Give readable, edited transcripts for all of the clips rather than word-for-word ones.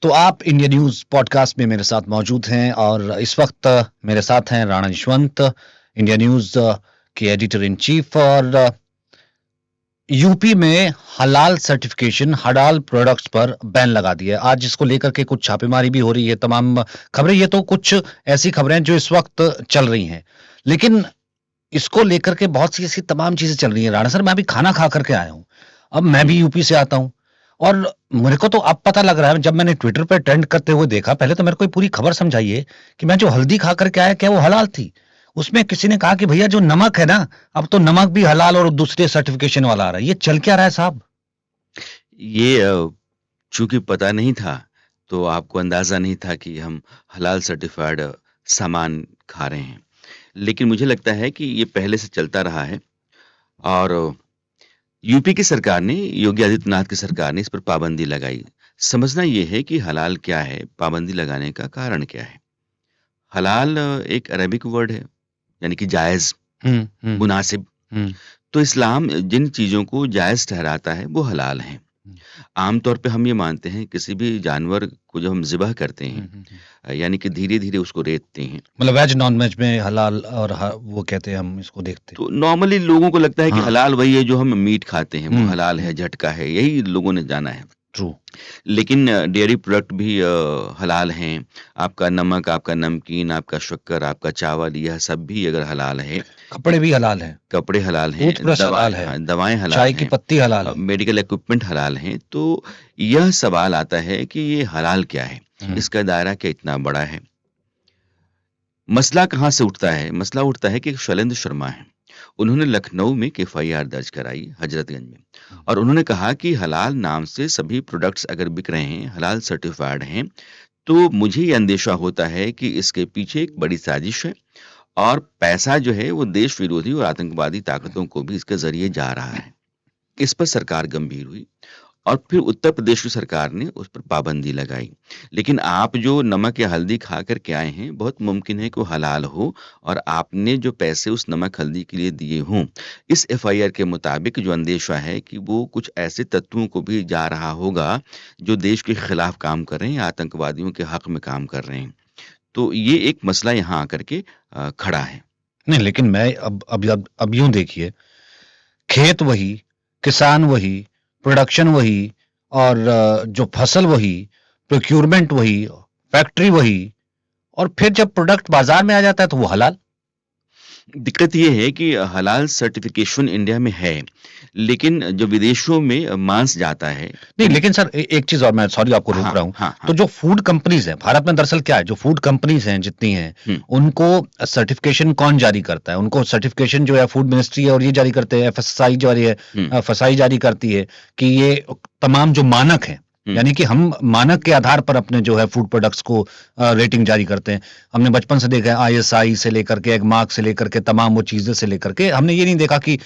तो आप India news podcast में मेरे साथ मौजूद हैं और इस वक्त मेरे साथ हैं राणा निशवंत, इंडिया न्यूज़ के एडिटर इन चीफ। और यूपी में हलाल सर्टिफिकेशन, हलाल प्रोडक्ट्स पर बैन लगा दिया है। आज इसको लेकर के कुछ छापेमारी भी हो रही है, तमाम खबरें, ये तो कुछ ऐसी खबरें जो इस वक्त चल रही हैं। लेकिन इसको लेकर के बहुत सी ऐसी तमाम चीजें चल रही हैं। राणा सर, मैं अभी खाना खा करके आया हूँ। अब मैं भी यूपी से आता हूँ और मेरे को तो अब पता लग रहा है, जब मैंने ट्विटर पर ट्रेंड करते हुए देखा, पहले तो मेरे को ये पूरी खबर समझाइए कि मैं जो हल्दी खा करके आया, क्या वो हलाल थी? उसमें किसी ने कहा कि भैया जो नमक है ना, अब तो नमक भी हलाल और दूसरे सर्टिफिकेशन वाला आ रहा है। ये चल क्या रहा है साहब? ये चूंकि पता नहीं था, तो आपको अंदाजा नहीं था कि हम हलाल सर्टिफाइड सामान खा रहे हैं। लेकिन मुझे लगता है कि ये पहले से चलता रहा है और यूपी की सरकार ने, योगी आदित्यनाथ की सरकार ने इस पर पाबंदी लगाई। समझना ये है कि हलाल क्या है, पाबंदी लगाने का कारण क्या है। हलाल एक अरबिक वर्ड है, यानी कि जायज, हम्म हम्म मुनासिब। हम्म तो इस्लाम जिन चीजों को जायज ठहराता है वो हलाल हैं। हम्म आमतौर पे हम ये मानते हैं किसी भी जानवर को जब हम ज़िबह करते हैं, हम्म। यानी कि धीरे-धीरे उसको रेतते हैं, मतलब वेज नॉन वेज में हलाल और वो कहते हैं, हम इसको देखते हैं। तो नॉर्मली लोगों को लगता है कि हाँ। हलाल वही है जो हम मीट खाते हैं, वो हलाल है, हम्म। झटका है, यही लोगों ने जाना है। ट्रू। लेकिन डेयरी प्रोडक्ट भी हलाल हैं। आपका नमक, आपका नमकीन, आपका शक्कर, आपका चावल, यह सब भी अगर हलाल है, कपड़े भी हलाल हैं। कपड़े हलाल हैं, टूथब्रश हलाल है। हाँ, दवाएँ हलाल चाय की हैं, पत्ती हलाल है। मेडिकल इक्विपमेंट हलाल हैं। तो यह सवाल आता है कि ये हलाल क्या है? हम्म इसका दायरा क्या इतना बड़ा है? मसला कहाँ से उठता है? मसला उठता है कि एक शैलेंद्र शर्मा हैं। उन्होंने लखनऊ में एक एफआईआर दर्ज कराई हजरतगंज में, और उन्होंने कहा कि हलाल नाम से सभी प्रोडक्ट्स अगर बिक रहे हैं, हलाल सर्टिफाइड हैं, तो मुझे ये अंदेशा होता है कि इसके पीछे एक बड़ी साजिश है और पैसा जो है वो देश विरोधी और आतंकवादी ताकतों को भी इसके ज़रिए जा रहा है। इस पर सरकार गंभीर हुई और फिर उत्तर प्रदेश की सरकार ने उस पर पाबंदी लगाई। लेकिन आप जो नमक या हल्दी खा कर के आए हैं, बहुत मुमकिन है कि वो हलाल हो और आपने जो पैसे उस नमक हल्दी के लिए दिए हों, इस एफआईआर के मुताबिक जो अंदेशा है कि वो कुछ ऐसे तत्वों को भी जा रहा होगा, जो देश के खिलाफ काम कर रहे हैं या आतंकवादियों के हक में काम कर रहे हैं। तो ये एक मसला यहाँ आकर के खड़ा है। नहीं, लेकिन मैं अब यूं देखिए, खेत वही, किसान वही, प्रोडक्शन वही, और जो फसल वही, प्रोक्यूरमेंट वही, फैक्ट्री वही, और फिर जब प्रोडक्ट बाजार में आ जाता है तो वो हलाल। दिक्कत ये है कि हलाल सर्टिफिकेशन इंडिया में है, लेकिन जो विदेशों में मांस जाता है, नहीं, तो लेकिन सर एक चीज और, मैं सॉरी आपको रोक हाँ, रहा हूँ। हाँ, तो हाँ। जो फूड कंपनीज हैं भारत में, दरअसल क्या है, जो फूड कंपनीज हैं जितनी हैं, हुँ, उनको सर्टिफिकेशन कौन जारी करता है? उनको सर्टिफिकेशन जो है फूड मिनिस्ट्री है, और ये जारी करते हैं, एफएसएसआई जारी है, हुँ, एफएसआई जारी करती है कि ये तमाम जो मानक हैं, हुँ, यानी कि हम मानक के आधार पर अपने जो है फूड प्रोडक्ट्स को रेटिंग जारी करते हैं। हमने बचपन से देखा है, आईएसआई से लेकर के, एग मार्क से लेकर के, तमाम वो चीजें से लेकर के, हमने ये नहीं देखा कि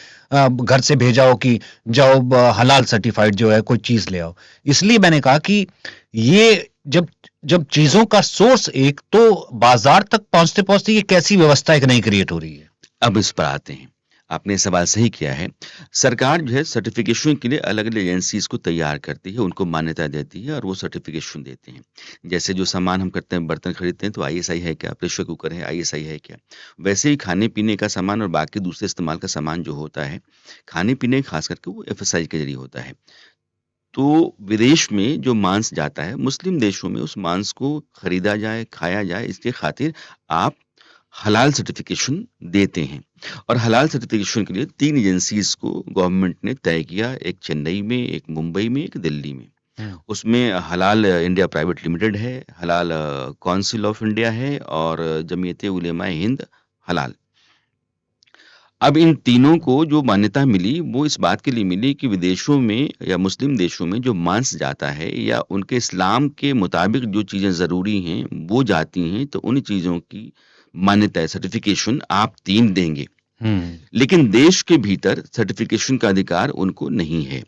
घर से भेजा हो कि जाओ हलाल सर्टिफाइड जो है कोई चीज ले आओ। इसलिए मैंने कहा कि ये जब जब चीजों का सोर्स एक, तो बाजार तक पहुंचते पहुंचते ये कैसी व्यवस्था एक नई क्रिएट हो रही है? अब इस पर आते हैं। आपने सवाल सही किया है। सरकार जो है सर्टिफिकेशन के लिए अलग-अलग एजेंसीज़ को तैयार करती है, उनको मान्यता देती है और वो सर्टिफिकेशन देते हैं। जैसे जो सामान हम करते हैं, बर्तन खरीदते हैं, तो आईएसआई है क्या? प्रेशर कुकर है, आईएसआई है क्या? वैसे ही खाने-पीने का सामान और बाकी दूसरे इस्तेमाल का सामान जो होता है, खाने-पीने खास करके वो एफएसआई के ज़रिए होता है। तो विदेश में जो मांस जाता है, मुस्लिम देशों में उस मांस को खरीदा जाए, खाया जाए, इसके खातिर आप हलाल सर्टिफिकेशन देते हैं। और हलाल सर्टिफिकेशन के लिए 3 एजेंसीज़ को गवर्नमेंट ने तय किया, एक चेन्नई में, एक मुंबई में, एक दिल्ली में। हम्म उसमें हलाल इंडिया प्राइवेट लिमिटेड है, हलाल काउंसिल ऑफ इंडिया है और जमीयत उलेमा हिंद हलाल। अब इन तीनों को जो मान्यता मिली, वो इस बात के लिए मिली कि विदेशों में या मुस्लिम देशों में जो मांस जाता है या उनके इस्लाम के मुताबिक जो चीज़ें ज़रूरी हैं, वो जाती हैं, तो उन चीज़ों की मान्यता है, सर्टिफिकेशन आप 3 देंगे। हम्म लेकिन देश के भीतर सर्टिफिकेशन का अधिकार उनको नहीं है।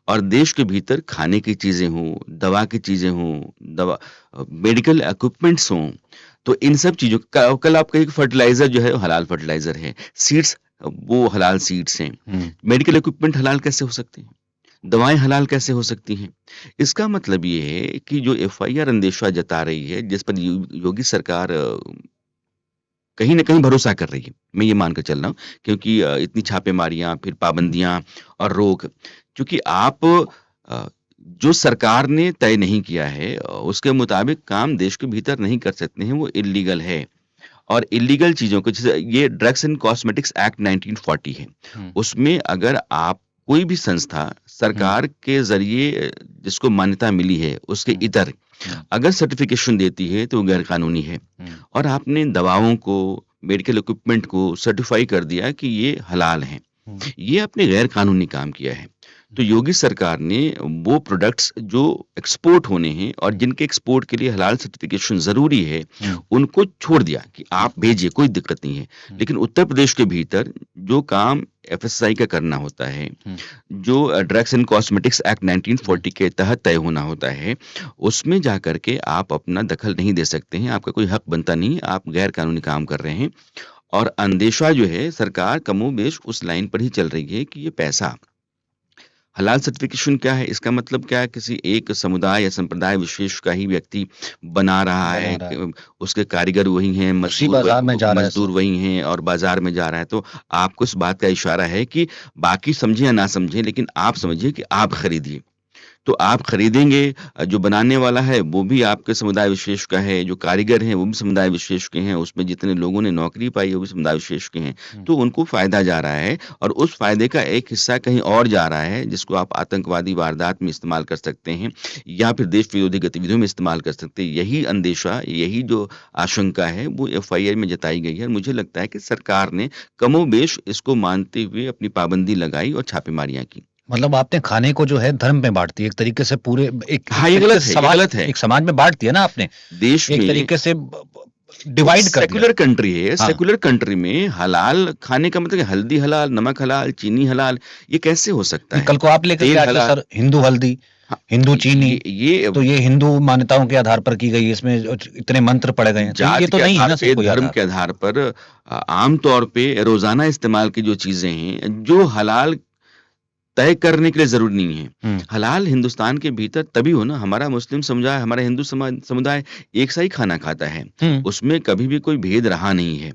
और देश के भीतर खाने की चीज़ें हों, दवा की चीज़ें हों, मेडिकल इक्विपमेंट्स हों, तो इन सब चीज़ों का, कल आप कहिए कि फर्टिलाइज़र जो है हलाल फर्टिलाइज़र है, सीड्स वो हलाल सीड्स हैं। हम्म मेडिकल इक्विपमेंट हलाल कैसे हो सकते हैं? दवाएं हलाल कैसे हो सकती हैं? इसका मतलब ये है कि जो एफआईआर अंदेशा जता रही है, जिस पर योगी सरकार कहीं न कहीं भरोसा कर रही है। मैं ये मानकर चल रहा हूँ, क्योंकि इतनी छापेमारियाँ, फिर पाबंदियाँ और रोक, क्योंकि आप जो सरकार ने तय नहीं किया है, उसके मुताबिक काम देश के भीतर नहीं कर सकते हैं, वो इल्लीगल है। और इल्लीगल चीज़ों को, जैसे ये ड्रग्स एंड कॉस्मेटिक्स एक्ट 1940 है, हुँ, उसमें अगर आप कोई भी संस्था हुँ, सरकार के ज़रिए जिसको मान्यता मिली है, उसके हुँ, इतर हुँ, अगर सर्टिफ़िकेशन देती है, तो वो गैर कानूनी है। हुँ, और आपने दवाओं को, मेडिकल इक्विपमेंट को सर्टिफ़ाई कर दिया कि ये हलाल हैं। हुँ, ये आपने गैर कानूनी काम किया है। तो योगी सरकार ने वो प्रोडक्ट्स जो एक्सपोर्ट होने हैं और जिनके एक्सपोर्ट के लिए हलाल सर्टिफिकेशन ज़रूरी है, हुँ, उनको छोड़ दिया कि आप भेजिए, कोई दिक्कत नहीं है। हुँ, लेकिन उत्तर प्रदेश के भीतर जो काम एफएसएसआई का करना होता है, हुँ, जो ड्रग्स एंड कॉस्मेटिक्स एक्ट हुँ। 1940 के तहत तय होना होता है, उसमें जाकर के आप अपना दखल नहीं दे सकते हैं, आपका कोई हक बनता नहीं है, आप गैर कानूनी काम कर रहे हैं। और अंदेशा जो है, सरकार कमोबेश उस लाइन पर ही चल रही है कि ये पैसा, हलाल सर्टिफिकेशन क्या है? इसका मतलब क्या है? किसी एक समुदाय या संप्रदाय विशेष का ही व्यक्ति बना रहा बना है, रहा है। उसके कारीगर वही हैं, उसी बाज़ार में जा रहा है मज़दूर सब। वही हैं और बाज़ार में जा रहा है। तो आपको इस बात का इशारा है कि बाकी समझें या ना समझें, लेकिन आप समझिए कि आप खरीदिए। तो आप खरीदेंगे, जो बनाने वाला है वो भी आपके समुदाय विशेष का है, जो कारीगर हैं वो भी समुदाय विशेष के हैं, उसमें जितने लोगों ने नौकरी पाई है वो भी समुदाय विशेष के हैं। हुँ, तो उनको फ़ायदा जा रहा है और उस फ़ायदे का एक हिस्सा कहीं और जा रहा है, जिसको आप आतंकवादी वारदात में इस्तेमाल कर सकते हैं या फिर देश विरोधी गतिविधियों में इस्तेमाल कर सकते हैं। यही अंदेशा, यही जो आशंका है वो एफआईआर में जताई गई है और मुझे लगता है कि सरकार ने कमोबेश इसको मानते हुए अपनी पाबंदी लगाई और छापेमारियाँ की। मतलब आपने खाने को जो है धर्म में बाँट दिया, एक तरीके से पूरे एक एक हाँ, ये तरीके गलत से है, ये गलत है। एक समाज में बाँट दिया ना आपने, देश एक में तरीके से ब एक डिवाइड कर दिया। सेक्युलर कंट्री है, हाँ, सेक्युलर कंट्री में हलाल खाने का मतलब हल्दी हलाल, नमक हलाल, चीनी हलाल, ये कैसे हो सकता नहीं है? कल को आप लेकर के तेल आ गए हलाल। सर हिंदू हल्दी, हाँ, हिंदू चीनी, ये तो ये हिंदू मान्यताओं के आधार पर की गई है, इसमें इतने मंत्र पढ़े गए हैं, तो ये जाति तो के नहीं है आधार ना सर पे, कोई धर्म आधार। के आधार पर, आम तौर पे रोज़ाना इस्तेमाल की जो चीज़ें हैं, जो हलाल तय करने के लिए ज़रूरी नहीं है। हुँ, हलाल हिंदुस्तान के भीतर तभी हो ना, हमारा मुस्लिम समुदाय, हमारा हिंदू समुदाय एक सा ही खाना खाता है। हुँ, उसमें कभी भी कोई भेद रहा नहीं है।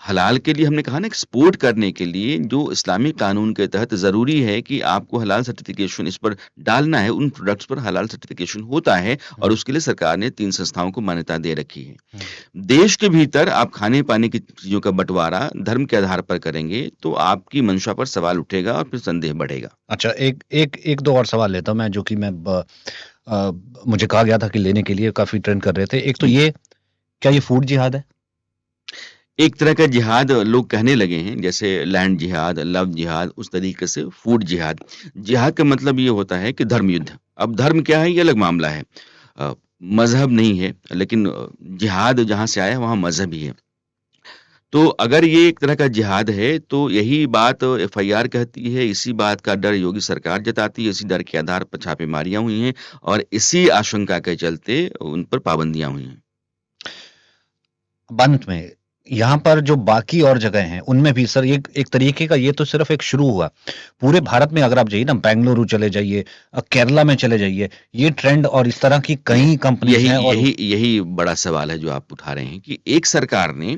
हलाल के लिए हमने कहा ना, एक्सपोर्ट करने के लिए जो इस्लामिक कानून के तहत ज़रूरी है कि आपको हलाल सर्टिफ़िकेशन इस पर डालना है, उन प्रोडक्ट्स पर हलाल सर्टिफ़िकेशन होता है और हुँ, उसके लिए सरकार ने 3 संस्थाओं को मान्यता दे रखी है। हुँ। देश के भीतर आप खाने-पाने की चीज़ों का बँटवारा धर्म के आधार पर करेंगे, तो आपकी मंशा पर सवाल उठेगा और फिर संदेह बढ़ेगा। अच्छा एक एक 1-2 और सवाल लेता हूँ मैं जो कि अ, मुझे कहा गया था कि लेने के लिए काफ़ी ट्रेंड कर रहे थे। एक तो जी। ये क्या ये फूड जिहाद है? एक तरह का जिहाद लोग कहने लगे हैं, जैसे लैंड जिहाद, लव जिहाद, उस तरीके से फूड जिहाद। जिहाद का मतलब ये होता है कि धर्म युद्ध। अब धर्म क्या है, ये अलग मामला है। अ, मज़हब नहीं है, लेकिन जिहाद जहाँ से आया है वहाँ मज़हब ही है। तो अगर ये एक तरह का जिहाद है, तो यही बात एफआईआर कहती है, इसी बात का डर योगी सरकार जताती है, इसी डर के आधार पर छापेमारियाँ हुई हैं और इसी आशंका के चलते उन पर पाबंदियाँ हुई हैं। अब अंत में यहाँ पर जो बाकी और जगह हैं, उनमें भी सर एक एक तरीके का ये तो सिर्फ़ एक शुरू हुआ। पूरे भारत में अगर आप जाइए ना बेंगलुरु चले जाइए केरला में चले जाइए, ये ट्रेंड और इस तरह की कई कंपनीज़ यही हैं और यही यही बड़ा सवाल है जो आप उठा रहे हैं कि एक सरकार ने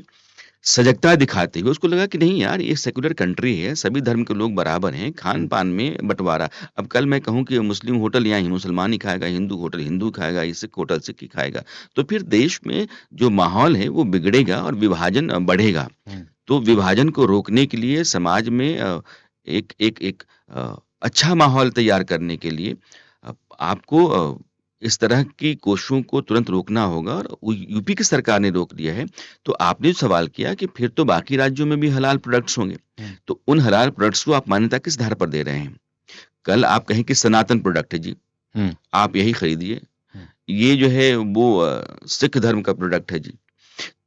सजगता दिखाते हुए उसको लगा कि नहीं यार, ये सेक्युलर कंट्री है, सभी धर्म के लोग बराबर हैं, हुँ, खान-पान में बँटवारा। अब कल मैं कहूँ कि मुस्लिम होटल यहाँ ही मुसलमान ही खाएगा, हिंदू होटल हिंदू खाएगा, ये सिख होटल सिख ही खाएगा। तो फिर देश में जो माहौल है वो बिगड़ेगा और विभाजन बढ़ेगा। हुँ। तो विभाजन को रोकने के लिए समाज में एक एक एक अच्छा माहौल तैयार करने के लिए आपको इस तरह की कोशिशों को तुरंत रोकना होगा और यूपी की सरकार ने रोक दिया है। तो आपने जो सवाल किया कि फिर तो बाकी राज्यों में भी हलाल प्रोडक्ट्स होंगे। हुँ, तो उन हलाल प्रोडक्ट्स को आप मान्यता किस आधार पर दे रहे हैं? कल आप कहें कि सनातन प्रोडक्ट है जी, हुँ, आप यही खरीदिए। हुँ। ये जो है वो सिख धर्म का प्रोडक्ट है जी।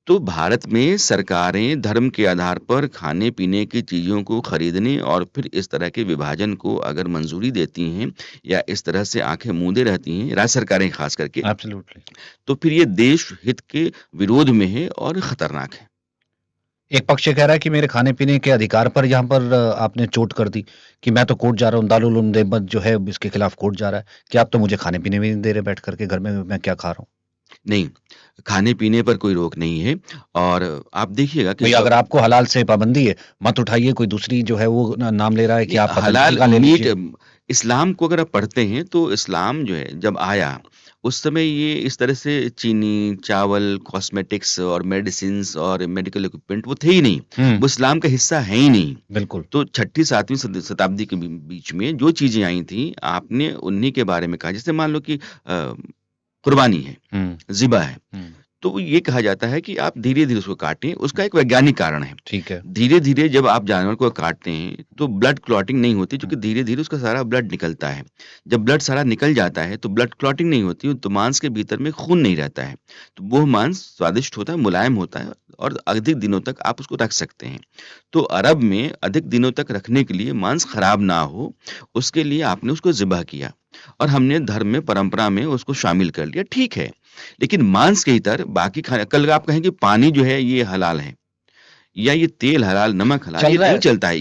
तो भारत में सरकारें धर्म के आधार पर खाने-पीने की चीज़ों को खरीदने और फिर इस तरह के विभाजन को अगर मंज़ूरी देती हैं या इस तरह से आँखें मूंदे रहती हैं, राज्य सरकारें ख़ास करके, एब्सोल्युटली। तो फिर ये देश हित के विरोध में है और खतरनाक है। एक पक्ष ये कह रहा है कि मेरे खाने-पीने के अधिकार पर यहाँ पर आपने चोट कर दी कि मैं तो कोर्ट जा रहा हूँ, दारुल उलूम देवबंद जो है इसके खिलाफ कोर्ट जा रहा है कि आप तो मुझे खाने-पीने भी नहीं दे रहे बैठ कर के घर में मैं क्या खा रहा हूँ? नहीं, खाने-पीने पर कोई रोक नहीं है और आप देखिएगा कि भई अगर आपको हलाल से पाबंदी है, मत उठाइए, कोई दूसरी जो है वो नाम ले रहा है कि नहीं, आप पतंजलि हलाल का ले मीट लीजिए। इस्लाम को अगर आप पढ़ते हैं तो इस्लाम जो है जब आया, उस समय ये इस तरह से चीनी, चावल, कॉस्मेटिक्स और मेडिसिन्स और मेडिकल इक्विपमेंट वो थे ही नहीं। हुँ, वो इस्लाम का हिस्सा है ही नहीं। बिल्कुल। तो छठी 7वीं शताब्दी के बीच में जो चीज़ें आई थीं, आपने उन्हीं के बारे में कहा। जैसे मान लो कि कुर्बानी है, हुँ, ज़िबा है। हुँ, तो ये कहा जाता है कि आप धीरे-धीरे उसको काटें, उसका एक वैज्ञानिक कारण है। ठीक है। धीरे-धीरे जब आप जानवर को काटते हैं, तो ब्लड क्लॉटिंग नहीं होती हुँ, क्योंकि धीरे-धीरे उसका सारा ब्लड निकलता है। जब ब्लड सारा निकल जाता है, तो ब्लड क्लॉटिंग नहीं होती, तो मांस के भीतर में खून नहीं रहता है। तो वो मांस स्वादिष्ट होता है, मुलायम होता है और अधिक दिनों तक आप उसको रख सकते हैं। तो अरब में अधिक दिनों तक रखने के लिए मांस खराब ना हो, उसके लिए आपने उसको ज़िबह किया और हमने धर्म में, परंपरा में उसको शामिल कर लिया, ठीक है। लेकिन मांस के इतर बाकी खाने कल आप कहें कि पानी जो है ये हलाल है या ये तेल हलाल, नमक हलाल, चल ये रहा नहीं है। चलता है।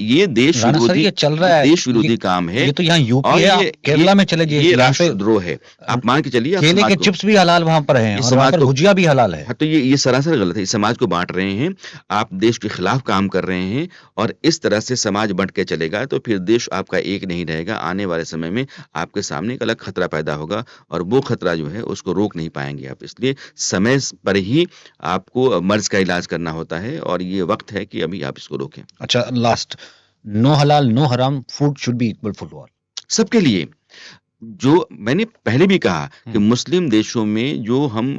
राणा सर ये चल रहा है। देश ये विरोधी काम है ये तो यहाँ यूपी और है, आप केरला में चले जाइए, ये यहाँ पे राष्ट्रद्रोह है। आप मान के चलिए आप केले समाज के को चिप्स भी हलाल वहाँ पर हैं ये और वहाँ समाज पर को भुजिया भी हलाल है। हाँ, तो ये सरासर गलत है। इस समाज को बाँट रहे हैं, आप देश के खिलाफ काम कर रहे हैं और इस तरह से समाज बँट के चलेगा तो फिर देश आपका एक नहीं रहेगा। आने वाले समय में आपके सामने एक अलग खतरा पैदा होगा और वो खतरा जो है उसको रोक नहीं पाएँगे आप। इसलिए समय पर ही आपको मर्ज़ का इलाज करना होता है और ये वक़्त है कि अभी आप इसको रोकें। अच्छा लास्ट, नो हलाल, नो हराम, food should be equal for all. सबके लिए जो मैंने पहले भी कहा कि हुँ, मुस्लिम देशों में जो हम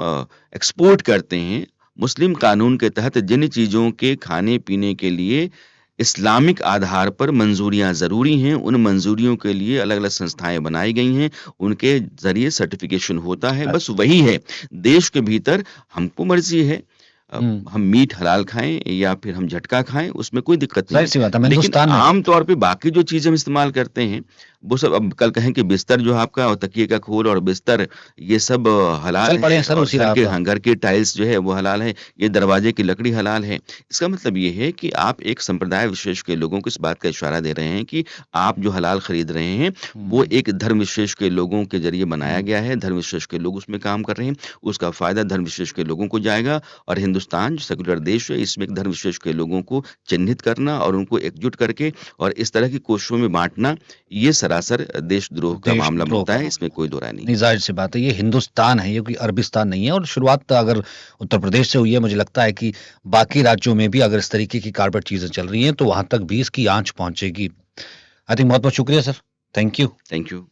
एक्सपोर्ट करते हैं, मुस्लिम कानून के तहत जिन चीज़ों के खाने-पीने के लिए इस्लामिक आधार पर मंजूरियाँ ज़रूरी हैं, उन मंजूरियों के लिए अलग-अलग संस्थाएँ बनाई गई हैं, उनके ज़रिए सर्टिफ़िकेशन होता है, बस अच्छा। वही है। देश के भीतर हमको मर्ज़ी है हुँ, हम मीट हलाल खाएँ या फिर हम झटका खाएँ, उसमें कोई दिक्कत नहीं है। ज़ाहिर-सी बात है, हम लेकिन हिंदुस्तान में आम तौर पे बाकी जो चीज़ें हम इस्तेमाल करते हैं, वो सब अब कल कहें कि बिस्तर जो है आपका और तकिए का खोल और बिस्तर ये सब हलाल चल पड़े हैं है सर और उसी राह पर। घर के टाइल्स जो है वो हलाल है, ये दरवाजे की लकड़ी हलाल है। इसका मतलब ये है कि आप एक संप्रदाय विशेष के लोगों को इस बात का इशारा दे रहे हैं कि आप जो हलाल खरीद रहे हैं, वो हुँ, एक धर्म विशेष के लोगों के ज़रिए बनाया हुँ, गया है, धर्म विशेष के लोग उसमें काम कर रहे हैं, उसका फ़ायदा धर्म विशेष के लोगों को जाएगा और हिंदुस्तान जो सेक्युलर देश है, इसमें एक धर्म विशेष के लोगों को चिह्नित करना और उनको एकजुट करके और इस तरह की कोशिशों में बाँटना, ये सरासर देशद्रोह का मामला देशद्रोह बनता का है, इसमें मामला। कोई दो राय नहीं नहीं, है। ज़ाहिर-सी बात है, ये हिंदुस्तान है, ये कोई अरबिस्तान नहीं है और शुरुआत अगर उत्तर प्रदेश से हुई है, मुझे लगता है कि बाकी राज्यों में भी अगर इस तरीके की कारगर चीज़ें चल रही हैं, तो वहाँ तक भी इसकी आँच पहुँचेगी। आई थिंक बहुत-बहुत शुक्रिया sir. Thank you. Thank you.